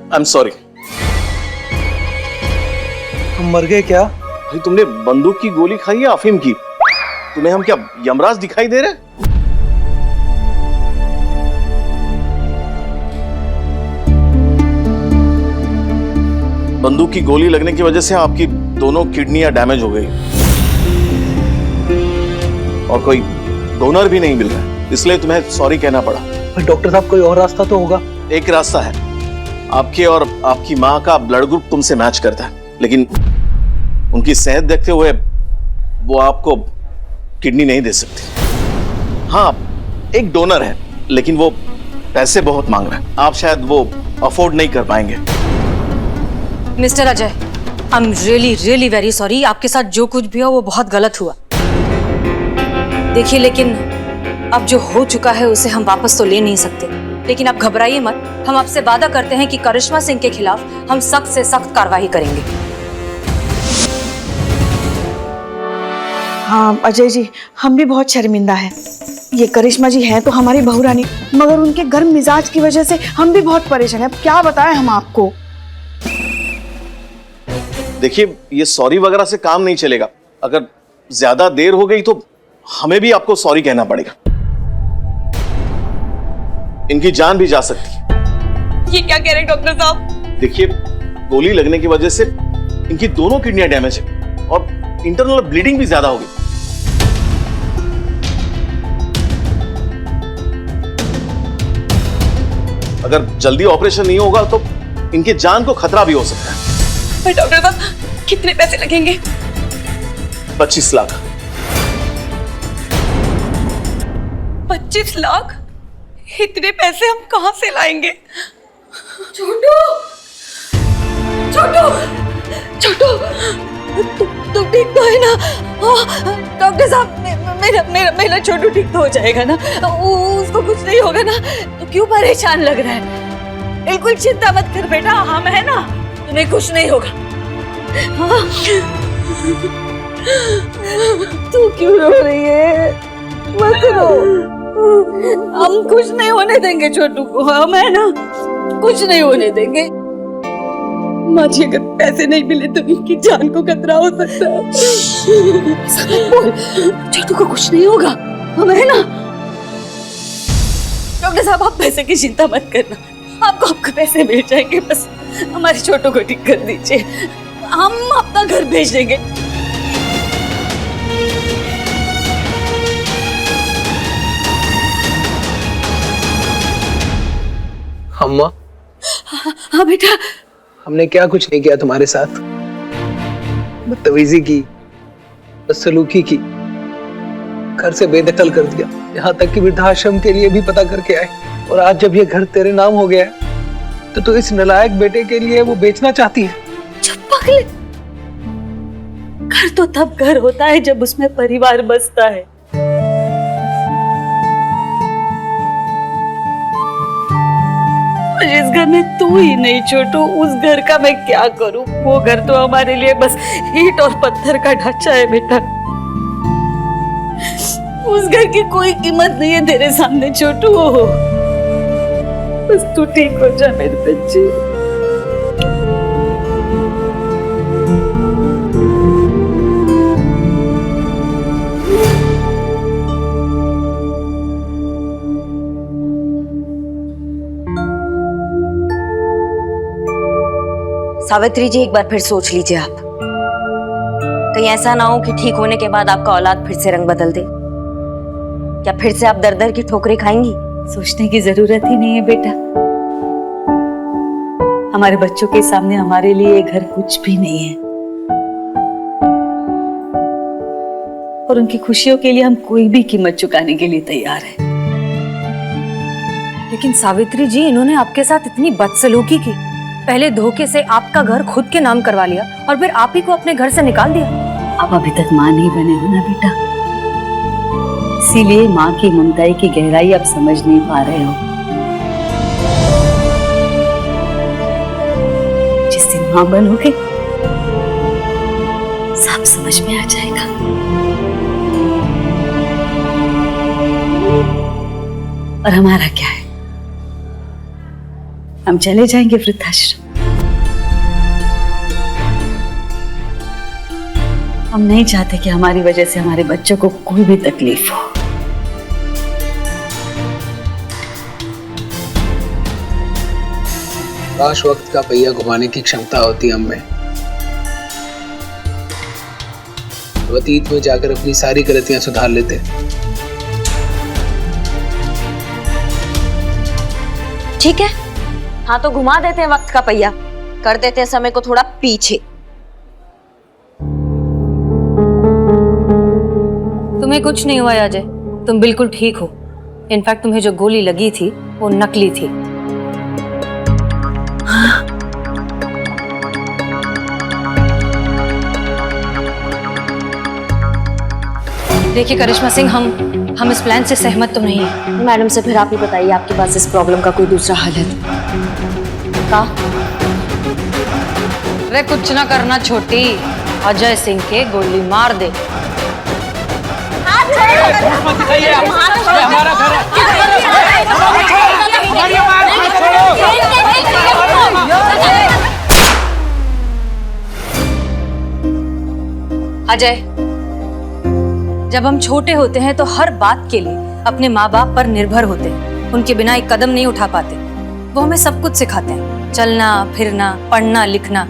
I am sorry. हम मर गए क्या? भाई तुमने बंदूक की गोली खाई है अफीम की? तुम्हें हम क्या यमराज दिखाई दे रहे? बंदूक की गोली लगने की वजह से आपकी दोनों किडनियां डैमेज हो गई और कोई डोनर भी नहीं मिल रहा, इसलिए तुम्हें सॉरी कहना पड़ा। डॉक्टर साहब कोई और रास्ता तो होगा? एक रास्ता है, आपके और आपकी माँ का ब्लड ग्रुप तुमसे मैच करता है, लेकिन उनकी सेहत देखते हुए वो आपको किडनी नहीं दे सकती। हाँ, एक डोनर है, लेकिन वो पैसे बहुत मांग रहा है, आप शायद वो अफोर्ड नहीं कर पाएंगे। Mister Ajay, I am really very sorry. आपके साथ जो कुछ भी हो वो बहुत गलत हुआ। देखिए, लेकिन अब जो हो चुका है उसे हम वापस तो ले नहीं सकते, लेकिन आप घबराइए मत। हम आपसे वादा करते हैं कि करिश्मा सिंह के खिलाफ हम सख्त से सख्त कार्रवाई करेंगे। हाँ अजय जी, हम भी बहुत शर्मिंदा हैं। ये करिश्मा जी हैं तो हमारी बहू रानी, मगर उनके गर्म मिजाज की वजह से हम भी बहुत परेशान हैं। अब क्या बताएं हम आपको। देखिए, ये सॉरी वगैरह से काम नहीं चलेगा। अगर ज्यादा देर हो गई तो हमें भी आपको सॉरी कहना पड़ेगा। इनकी जान भी जा सकती है। ये क्या कह रहे हैं डॉक्टर साहब? देखिए, गोली लगने की वजह से इनकी दोनों किडनियां डैमेज है और इंटरनल ब्लीडिंग भी ज्यादा हो गई। अगर जल्दी ऑपरेशन नहीं होगा तो इनके जान को खतरा भी हो सकता है। पर डॉक्टर साहब, कितने पैसे लगेंगे? 25 लाख। 25 लाख? इतने पैसे हम कहां से लाएंगे? छोटू, छोटू, छोटू, तुम ठीक तो है ना? डॉक्टर साहब, मेरा छोटू ठीक तो हो जाएगा ना? उसको कुछ नहीं होगा ना? तो क्यों परेशान लग रहा है? बिल्कुल चिंता मत कर बेटा, हम है ना, तुम्हें कुछ नहीं होगा। तू क्यों रो रही है? मत रो, हम कुछ नहीं होने देंगे छोटू को, हम है ना, कुछ नहीं होने देंगे। माँ जी, अगर पैसे नहीं मिले तो इनकी जान को खतरा हो सकता है। बोल, छोटू को कुछ नहीं होगा, हम है ना। डॉक्टर साहब, आप पैसे की चिंता मत करना, आपको पैसे मिल जाएंगे, बस हमारे छोटू को ठीक कर दीजिए, हम अपना घर भेज देंगे। अम्मा। हाँ बेटा। हमने क्या कुछ नहीं किया तुम्हारे साथ? बदतमीजी की, बदसलूकी की, घर से बेदखल कर दिया, यहाँ तक कि वृद्धाश्रम के लिए भी पता करके आए। और आज जब ये घर तेरे नाम हो गया है तो इस नालायक बेटे के लिए वो बेचना चाहती है। चुप पागल, घर तो तब घर होता है जब उसमें परिवार बसता है। जिस घर में तू ही नहीं छोटू, उस घर का मैं क्या करूं? वो घर तो हमारे लिए बस ईंट और पत्थर का ढांचा है बेटा। उस घर की कोई कीमत नहीं है तेरे सामने छोटू। बस तू ठीक हो जा मेरे बच्चे। सावित्री जी, एक बार फिर सोच लीजिए आप। कहीं ऐसा ना हो कि ठीक होने के बाद आपका औलाद फिर से रंग बदल दे। क्या फिर से आप दर दर की ठोकरें खाएंगी? सोचने की जरूरत ही नहीं है बेटा। हमारे बच्चों के सामने हमारे लिए ये घर कुछ भी नहीं है, और उनकी खुशियों के लिए हम कोई भी कीमत चुकाने के लिए तैयार हैं। लेकिन सावित्री जी, इन्होंने आपके साथ इतनी बदसलूकी की। पहले धोखे से आपका घर खुद के नाम करवा लिया और फिर आप ही को अपने घर से निकाल दिया। आप अभी तक माँ नहीं बने हो ना बेटा, इसीलिए माँ की ममताई की गहराई आप समझ नहीं पा रहे हो। जिस दिन माँ बनोगे सब समझ में आ जाएगा। और हमारा क्या है? हम चले जाएंगे वृद्धाश्रम। हम नहीं चाहते कि हमारी वजह से हमारे बच्चों को कोई भी तकलीफ हो। काश वक्त का पहिया घुमाने की क्षमता होती हम में, तो अतीत में जाकर अपनी सारी गलतियां सुधार लेते। ठीक है, हाँ तो घुमा देते हैं वक्त का पहिया, कर देते हैं समय को थोड़ा पीछे। तुम्हें कुछ नहीं हुआ अजय, तुम बिल्कुल ठीक हो। इनफैक्ट तुम्हें जो गोली लगी थी वो नकली थी। देखिए करिश्मा सिंह, हम इस प्लान से सहमत तो नहीं है। मैडम से फिर आप ही बताइए, आपके पास इस प्रॉब्लम का कोई दूसरा हल है तो? का? अरे कुछ ना करना छोटी, अजय सिंह के गोली मार दे। हमारा घर अजय, जब हम छोटे होते हैं तो हर बात के लिए अपने माँ बाप पर निर्भर होते हैं। उनके बिना एक कदम नहीं उठा पाते। वो हमें सब कुछ सिखाते हैं, चलना फिरना, पढ़ना लिखना,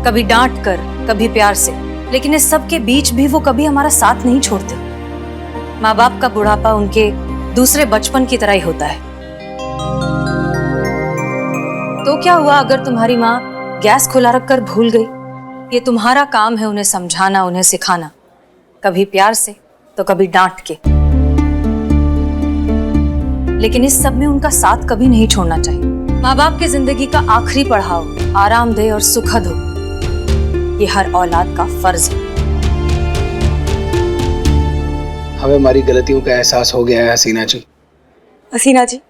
कभी डांट कर, कभी प्यार से। लेकिन इस सब के बीच भी वो कभी हमारा साथ नहीं छोड़ते। माँ बाप का बुढ़ापा उनके दूसरे बचपन की तरह ही होता है। तो क्या हुआ अगर तुम्हारी माँ गैस खुला रखकर भूल गई? ये तुम्हारा काम है उन्हें समझाना, उन्हें सिखाना, कभी प्यार से तो कभी डांट के। लेकिन इस सब में उनका साथ कभी नहीं छोड़ना चाहिए। माँ बाप की जिंदगी का आखिरी पड़ाव आरामदेह और सुखद हो, ये हर औलाद का फर्ज है। हमें हमारी गलतियों का एहसास हो गया है हसीना जी। हसीना जी,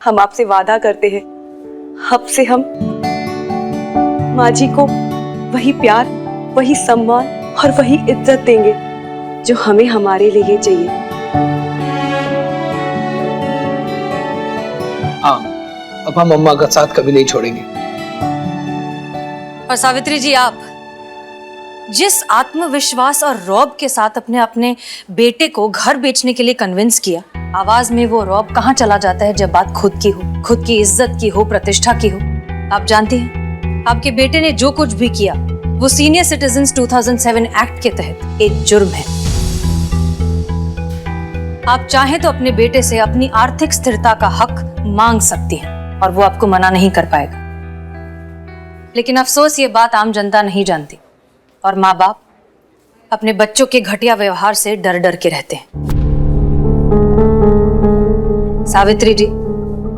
हम आपसे वादा करते हैं, अब से हम माँ जी को वही प्यार, वही सम्मान और वही इज्जत देंगे जो हमें हमारे लिए चाहिए। हाँ, अब हम अम्मा का साथ कभी नहीं छोड़ेंगे। और सावित्री जी, आप जिस आत्मविश्वास और रौब के साथ अपने बेटे को घर बेचने के लिए कन्विंस किया, आवाज में वो रौब कहाँ चला जाता है जब बात खुद की हो, खुद की इज्जत की हो, प्रतिष्ठा की हो। आप जानती हैं, आपके बेटे ने जो कुछ भी किया वो सीनियर सिटीजन्स 2007 एक्ट के तहत एक जुर्म है। आप चाहें तो अपने बेटे से अपनी आर्थिक स्थिरता का हक मांग सकती हैं और वो आपको मना नहीं कर पाएगा। लेकिन अफसोस ये बात आम जनता नहीं जानती और माँ बाप अपने बच्चों के घटिया व्यवहार से डर डर के रहते हैं। सावित्री जी,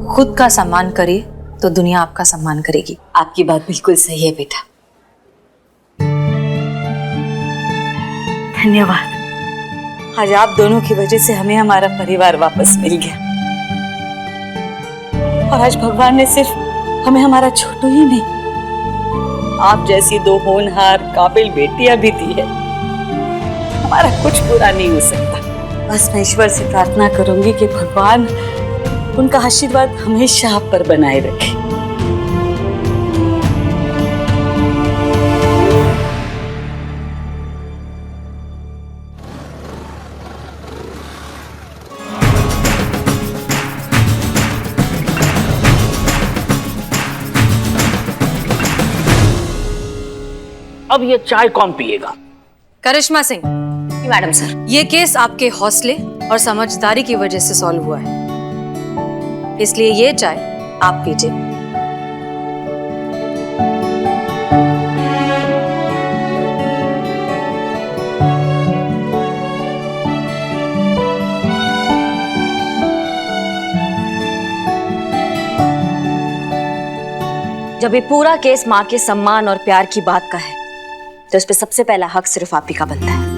खुद का सम्मान करिए तो दुनिया आपका सम्मान करेगी। आपकी बात बिल्कुल सही है बेटा। धन्यवाद। आज आप दोनों की वजह से हमें हमारा परिवार वापस मिल गया। और आज भगवान ने सिर्फ हमें हमारा छोटू ही नहीं, आप जैसी दो होनहार काबिल बेटियां भी दी है। हमारा कुछ बुरा नहीं हो सकता। बस मैं ईश्वर से प्रार्थना करूंगी कि भगवान उनका आशीर्वाद हमेशा आप पर बनाए रखे। अब ये चाय कौन पिएगा? करिश्मा सिंह। मैडम सर, ये केस आपके हौसले और समझदारी की वजह से सॉल्व हुआ है, इसलिए ये चाय आप पीजिए। जब ये पूरा केस माँ के सम्मान और प्यार की बात का है तो इस पे सबसे पहला हक सिर्फ आप ही का बनता है।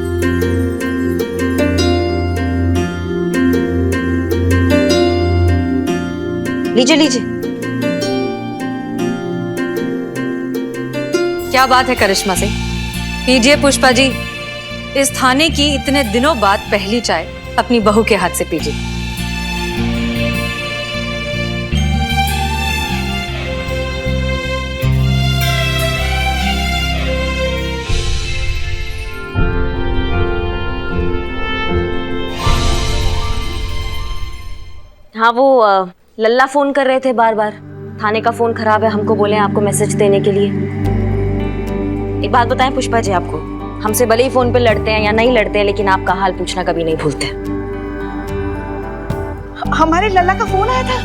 लीजिए लीजिए। क्या बात है करिश्मा सिंह, पीजिए। पुष्पा जी, इस थाने की इतने दिनों बाद पहली चाय अपनी बहू के हाथ से पीजिए। हाँ वो लल्ला फोन कर रहे थे बार बार। थाने का फोन खराब है, हमको बोले आपको मैसेज देने के लिए। एक बात बताएं पुष्पा जी आपको, हमसे भले ही फोन पे लड़ते हैं या नहीं लड़ते हैं, लेकिन आपका हाल पूछना कभी नहीं भूलते। हमारे लल्ला का फोन आया था।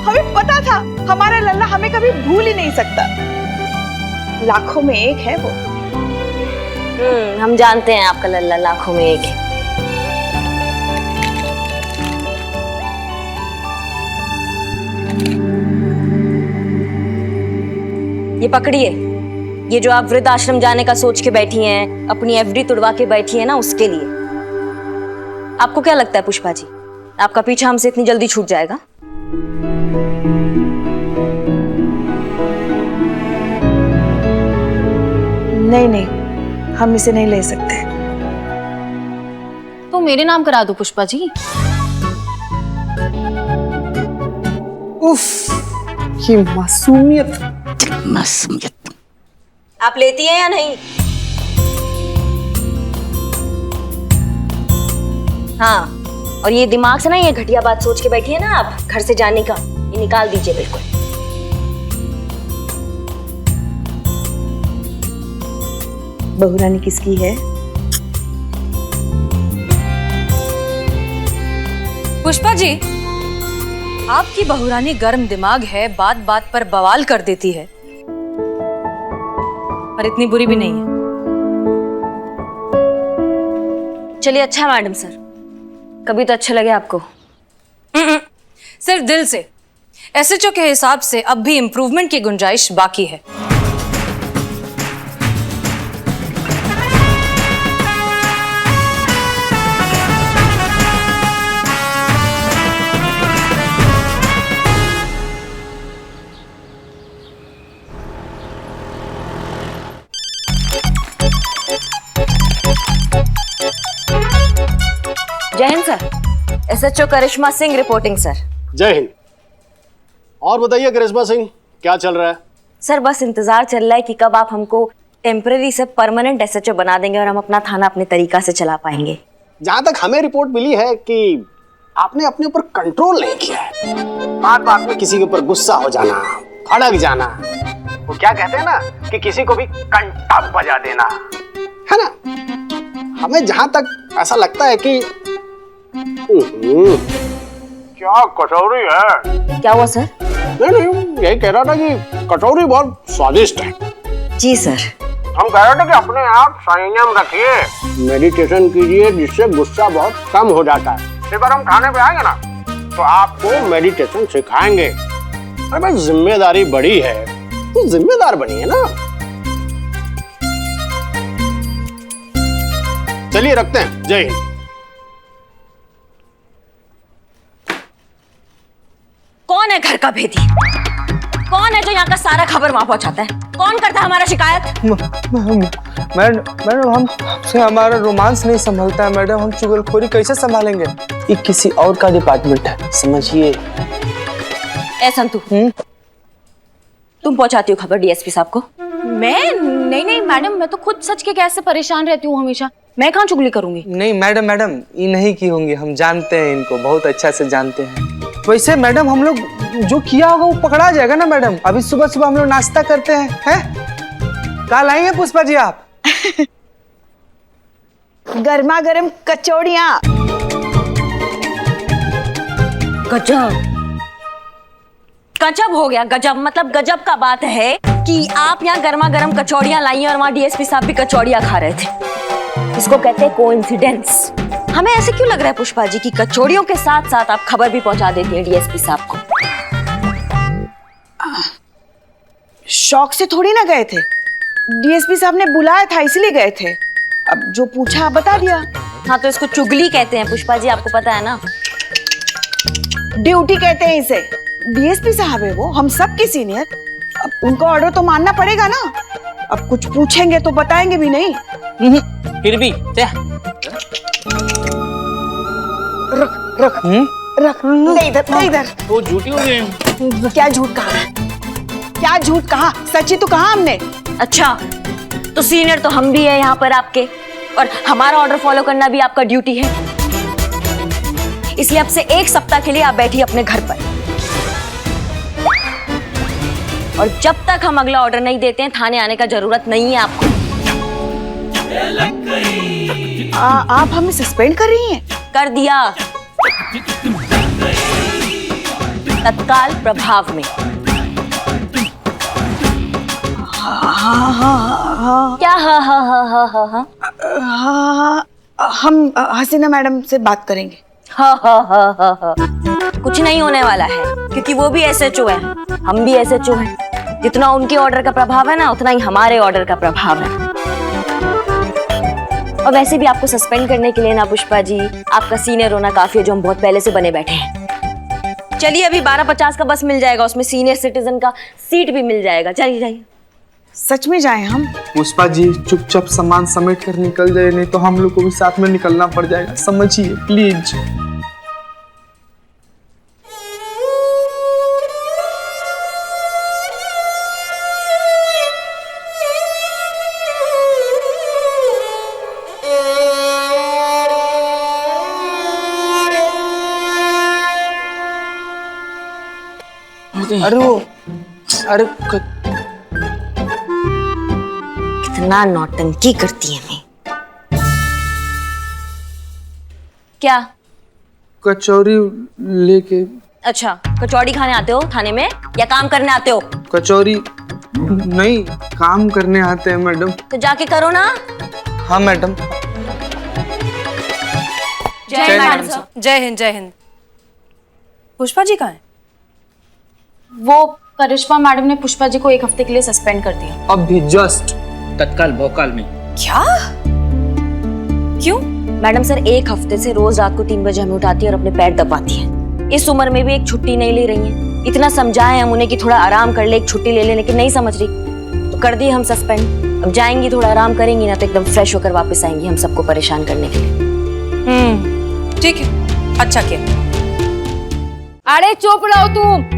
हमें पता था हमारा लल्ला हमें कभी भूल ही नहीं सकता। लाखों में एक है वो। हम जानते हैं आपका लल्ला लाखों में एक है। ये पकड़िए, ये जो आप वृद्ध आश्रम जाने का सोच के बैठी हैं, अपनी एफडी तुड़वा के बैठी हैं ना, उसके लिए। आपको क्या लगता है पुष्पा जी, आपका पीछा हमसे इतनी जल्दी छूट जाएगा? नहीं नहीं, हम इसे नहीं ले सकते। तो मेरे नाम करा दो पुष्पा जी। उफ, ये मासूमियत। मासूमियत। आप लेती हैं या नहीं? हाँ, और ये दिमाग से ना ये घटिया बात सोच के बैठी है ना आप घर से जाने का, ये निकाल दीजिए बिल्कुल। बहुरानी किसकी है? पुष्पा जी, आपकी बहुरानी गर्म दिमाग है, बात बात पर बवाल कर देती है, पर इतनी बुरी भी नहीं है। चलिए अच्छा मैडम सर, कभी तो अच्छा लगे आपको। सिर्फ दिल से। एसएचओ के हिसाब से अब भी इम्प्रूवमेंट की गुंजाइश बाकी है। जय हिंद सर, एसएचओ करिश्मा सिंह रिपोर्टिंग सर। जय हिंद। और बताइए करिश्मा सिंह, क्या चल रहा है? सर बस इंतजार चल रहा है कि कब आप हमको टेम्पररी से परमानेंट एसएचओ बना देंगे और हम अपना थाना अपने तरीका से चला पाएंगे। जहां तक हमें रिपोर्ट मिली है कि आपने अपने ऊपर कंट्रोल नहीं किया है। बात बात में किसी के ऊपर गुस्सा हो जाना, भड़क जाना, वो क्या कहते हैं ना कि किसी को भी कंटा बजा देना, है ना? हमें जहां तक ऐसा लगता है कि क्या कचौरी है। क्या हुआ सर? नहीं, यही कह रहा था कि कचौरी बहुत स्वादिष्ट है। जी सर। हम कह रहे थे कि अपने आप संयम रखिए, मेडिटेशन कीजिए, जिससे गुस्सा बहुत कम हो जाता है। एक बार हम खाने पे आएंगे ना तो आपको मेडिटेशन सिखाएंगे। अरे भाई, जिम्मेदारी बड़ी है तो जिम्मेदार बनिए ना। चलिए रखते हैं। जय हिंद। कौन है घर का भेदी? कौन है जो यहाँ का सारा खबर वहां पहुंचाता है? कौन करता है हमारा शिकायत? मैडम, हमसे हमारा रोमांस नहीं संभलता है मैडम। हम चुगलखोरी कैसे संभालेंगे? ये किसी और का डिपार्टमेंट है, समझिए। ए संतू, तुम पहुंचाती हो खबर डीएसपी साहब को? मैं नहीं मैडम, मैं तो खुद सच के गैस से परेशान रहती हूँ हमेशा। मैं कहाँ चुगली करूंगी? नहीं मैडम, ये नहीं की होंगी। हम जानते हैं इनको, बहुत अच्छा से जानते हैं। वैसे मैडम, हम लोग जो किया होगा वो पकड़ा जाएगा ना मैडम। अभी सुबह सुबह हम लोग नाश्ता करते हैं। कल आएंगे पुष्पा जी आप? गर्मा गर्म कचौड़ियाँ। गजब, गजब हो गया। गजब मतलब गजब का बात है कि आप यहाँ गर्मा गर्म कचौड़ियाँ लाई हैं और वहाँ डीएसपी साहब भी कचौड़ियाँ खा रहे थे। इसको कहते हैं कोइंसिडेंस। हमें ऐसे क्यों लग रहा है पुष्पा जी कि कचौड़ियों के साथ साथ आप खबर भी पहुंचा देती हैं डीएसपी साहब को? शौक से थोड़ी ना गए थे, डीएसपी साहब ने बुलाया था इसलिए गए थे। अब जो पूछा बता दिया। हाँ तो इसको चुगली कहते हैं पुष्पा जी, आपको पता है ना। ड्यूटी कहते हैं इसे। डीएसपी साहब है वो, हम सब के सीनियर। अब उनको ऑर्डर तो मानना पड़ेगा ना। अब कुछ पूछेंगे तो बताएंगे भी नहीं। फिर भी रख नहीं इधर। वो झूठी हो गई। क्या झूठ कहा? क्या झूठ कहा? सच्ची तो कहा हमने। अच्छा, तो सीनियर तो हम भी है यहाँ पर आपके, और हमारा ऑर्डर फॉलो करना भी आपका ड्यूटी है। इसलिए अब से 1 सप्ताह के लिए आप बैठिए अपने घर पर। और जब तक हम अगला ऑर्डर नहीं देते हैं थाने आने का जरूरत नहीं है आपको। आप हमें सस्पेंड कर रही हैं? कर दिया, तत्काल प्रभाव में। क्या हा हा हा हा हा हा? हाँ, हम हसीना मैडम से बात करेंगे। हा हा हा हा हा। कुछ नहीं होने वाला है क्योंकि वो भी एसएचओ है, हम भी एसएचओ हैं। जितना उनके ऑर्डर का प्रभाव है ना, उतना ही हमारे ऑर्डर का प्रभाव है। और वैसे भी आपको सस्पेंड करने के लिए ना पुष्पा जी, आपका सीनियर होना काफी है जो हम बहुत पहले से बने बैठे हैं। चलिए अभी 12:50 का बस मिल जाएगा, उसमें सीनियर सिटीजन का सीट भी मिल जाएगा। चलिए जाइए। सच में जाएं हम? पुष्पा जी चुपचाप सामान समेट कर निकल जाए, नहीं तो हम लोग को भी साथ में निकलना पड़ जाएगा, समझिए प्लीज। अरे कितना नौटंकी करती है मैं। क्या? कचौरी लेके। अच्छा, कचौड़ी खाने आते हो थाने में या काम करने आते हो? कचौरी नहीं, काम करने आते हैं मैडम। तो जाके करो ना। हाँ मैडम। जय मैडम साहब। जय हिंद, जय हिंद। पुष्पा जी कहाँ हैं? वो करिश्मा मैडम ने पुष्पा जी को 1 हफ्ते के लिए सस्पेंड कर दिया। अभी जस्ट। तत्काल भोकाल में। क्या? क्यों? मैडम सर 1 हफ्ते से रोज रात को 3 बजे हमें उठाती है और अपने पैर दबाती है। इस उम्र में भी एक छुट्टी नहीं ले रही है। इतना समझाए हम उन्हें कि थोड़ा आराम कर ले, एक छुट्टी ले ले, लेकिन नहीं समझ रही। तो कर दी हम सस्पेंड। अब जाएंगी, थोड़ा आराम करेंगी ना तो एकदम फ्रेश होकर वापस आएंगी हम सबको परेशान करने के लिए। ठीक है, अच्छा किया। अरे चुप रहो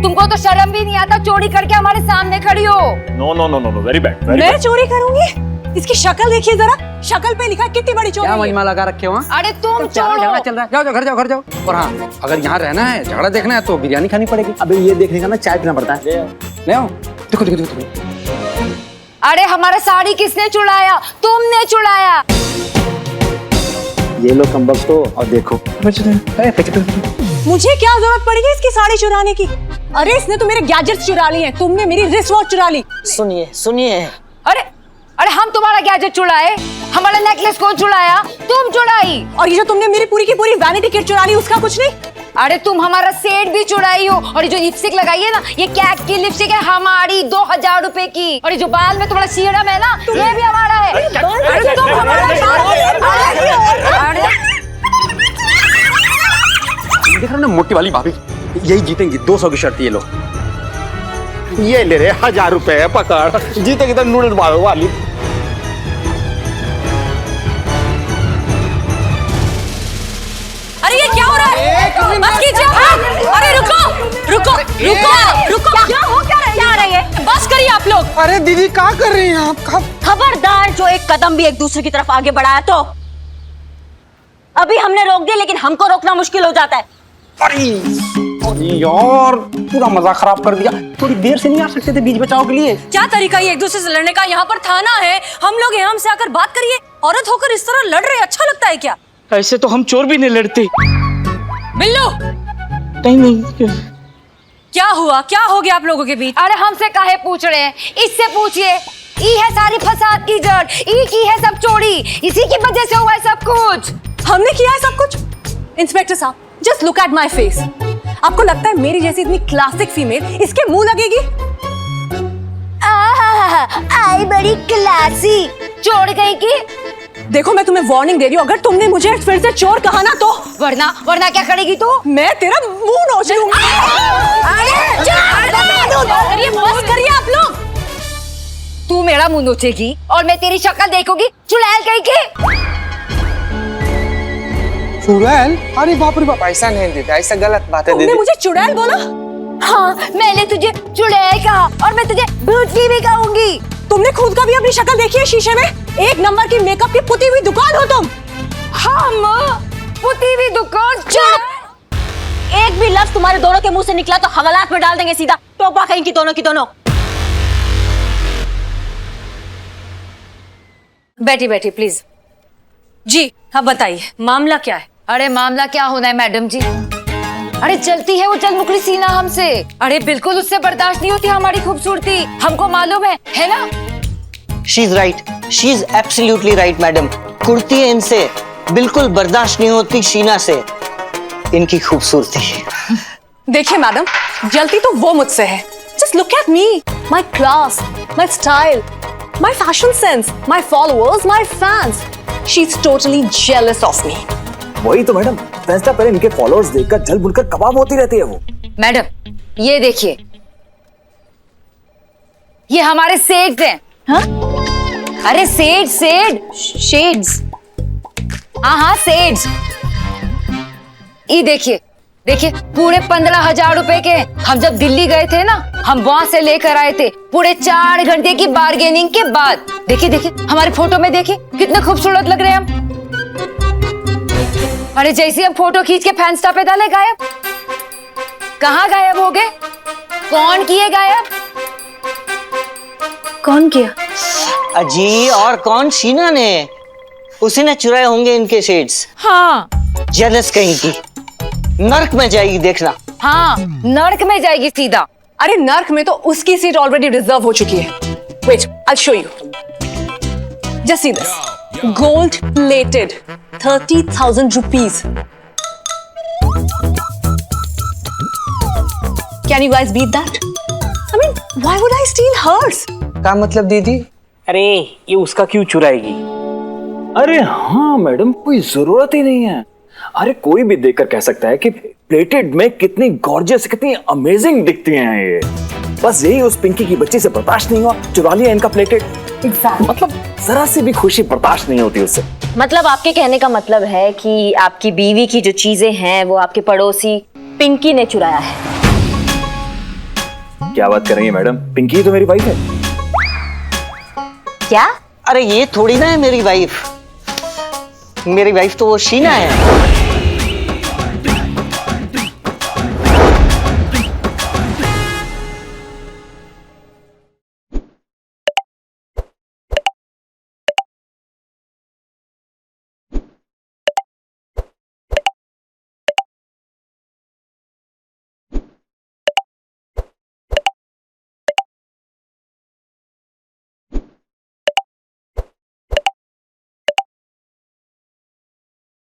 तुमको तो शर्म भी नहीं आता, चोरी करके हमारे सामने खड़ी हो। No no no no no, very bad. मैं चोरी करूंगी? इसकी शक्ल देखिए जरा, शक्ल पे लिखा है कितनी बड़ी चोरी। क्या मजमा लगा रखे हो? अरे तुम झगड़ा चल रहा है, जाओ जाओ घर जाओ। और हाँ, अगर यहाँ रहना है, झगड़ा देखना है तो बिरयानी खानी पड़ेगी। अबे ये देखने का ना चाय पीना पड़ता है। ले आओ, देखो देखो देखो। अरे हमारा साड़ी किसने चुराया? तुमने चुराया। ये लो कमबख्त तो, और देखो। मुझे क्या जरूरत पड़ेगी इसकी साड़ी चुराने की? अरे इसने तो मेरे गैजेट्स चुरा लिए हैं, तुमने मेरी रिस्ट वॉच चुरा ली। सुनिए। अरे हम तुम्हारा गैजेट चुराए? हमारा नेकलेस कौन चुराया? तुम चुराई। और ये जो तुमने मेरी पूरी की पूरी वैनिटी किट चुरा ली, उसका कुछ नहीं? अरे तुम हमारा सेट भी चुराई हो। और ये जो लिपस्टिक लगाई है ना, ये कैट की लिपस्टिक है हमारी, 2000 रुपए की। और ये जो बाल में तुम्हारा सीरम है ना, ये भी हमारा है। अरे तुम हमारा देख रहे ना मोटी वाली भाभी, यही जीतेंगी। 200 की शर्त ये लो। ये ले रहे 1000 रुपए है, पकड़। जीतेगी तो नूडल मारो वाली। अरे ये क्या हो रहा है? बस कीजिए। अरे रुको। क्या हो क्या रही है? बस करिए आप लोग। अरे दीदी क्या कर रही हैं आप? खबरदार, जो एक कदम भी एक दूसरे की तरफ आगे बढ़ाया तो। अभी हमने रोक दिया, लेकिन हमको रोकना मुश्किल हो जाता है। अरे यार, पूरा मजा खराब कर दिया। थोड़ी देर से नहीं आ सकते थे बीच बचाव के लिए? क्या तरीका है एक दूसरे से लड़ने का? यहाँ पर थाना है, हम लोग यहाँ से आकर बात करिए। औरत होकर इस तरह लड़ रहे, अच्छा लगता है क्या? ऐसे तो हम चोर भी नहीं लड़ते। बिल्लू, नहीं। क्या हुआ? क्या हो गया आप लोगों के बीच? अरे हमसे काहे पूछ रहे हैं? इससे पूछिए। ई है सारी फसाद की जड़, ई की है सब चोरी, इसी की वजह से हुआ है सब कुछ। हमने किया है सब कुछ? इंस्पेक्टर साहब, just look at my face. आपको लगता है मेरी जैसी इतनी क्लासिक फीमेल इसके मुंह लगेगी? आई बड़ी क्लासी चोर गई की। देखो मैं तुम्हें वार्निंग दे रही हूँ, अगर तुमने मुझे फिर से चोर कहा ना तो वरना क्या करेगी तू? मैं तेरा मुंह नोच लूंगी। अरे बस करिए आप लोग। तू मेरा मुंह नोचेगी और मैं तेरी शक्ल देखूंगी, चुड़ैल कहीं की। चुड़ैल? अरे बाप रे बाप, ऐसा नहीं दीदी, ऐसा गलत बात है तुमने दीदी। मुझे चुड़ैल बोला? हाँ, मैंने तुझे चुड़ैल कहा और मैं तुझे भूतनी भी कहूंगी। तुमने खुद का भी अपनी शक्ल देखी है शीशे में? 1 नंबर की मेकअप की पुती हुई दुकान हो तुम। हम पुती हुई दुकान? एक भी लफ्ज तुम्हारे दोनों के मुंह से निकला तो हवालात में डाल देंगे सीधा, टोपा कहीं की दोनों की दोनों। बैठी बैठी प्लीज। जी हाँ बताइए, मामला क्या है? अरे मामला क्या होना है मैडम जी, अरे जलती है वो जल मुखरी सीना हमसे। अरे बिल्कुल उससे बर्दाश्त नहीं होती हमारी खूबसूरती, हमको मालूम है ना? She is right, she is absolutely right madam. Kurti है इनसे, बिल्कुल बर्दाश्त नहीं होती शीना से इनकी खूबसूरती। देखिए मैडम, जलती तो वो मुझसे है। Just look at me, my class, my style, my fashion sense, my followers, my fans. She is totally jealous of me. वही तो मैडम, फैसला पहले इनके फॉलोअर्स देखकर जल बुलकर कबाब होती रहती है वो। मैडम ये देखिए, ये हमारे सेड्स हैं। हाँ? अरे शेड्स, हाँ सेड्स। ये देखिए देखिए, पूरे 15,000 रुपए के हम जब दिल्ली गए थे ना, हम वहां से लेकर आए थे पूरे 4 घंटे की बार्गेनिंग के बाद। देखिए देखिए हमारी फोटो में देखिए कितने खूबसूरत लग रहे हैं हम। अरे जैसे हम फोटो खींच के फैंस्टा पे डाले गायब। कहाँ गायब हो गए? कौन किए गायब? कौन किया? अजी और कौन? शीना ने, उसी ने चुराए होंगे इनके शेड्स। हाँ जेलस कहीं की, नर्क में जाएगी देखना। हाँ नर्क में जाएगी सीधा। अरे नर्क में तो उसकी सीट ऑलरेडी रिजर्व हो चुकी है। Wait, I show you. Just see this, gold plated 30,000 rupees. Can you guys beat that? I mean, why would I steal hers? क्या मतलब दीदी? अरे ये उसका क्यों चुराएगी? अरे हाँ मैडम, कोई जरूरत ही नहीं है। अरे कोई भी देखकर कह सकता है कि प्लेटेड में कितनी गॉर्जियस, कितनी अमेजिंग दिखती हैं ये। बस यही उस पिंकी की बच्ची से बर्दाश्त नहीं हुआ, चुरा लिया इनका प्लेटेड। मतलब जरा सी भी खुशी बर्दाश्त नहीं होती उससे। मतलब आपके कहने का मतलब है कि आपकी बीवी की जो चीजें हैं वो आपके पड़ोसी पिंकी ने चुराया है। क्या बात कर रही है मैडम, पिंकी तो मेरी वाइफ है। क्या? अरे ये थोड़ी ना है मेरी वाइफ, मेरी वाइफ तो वो शीना है।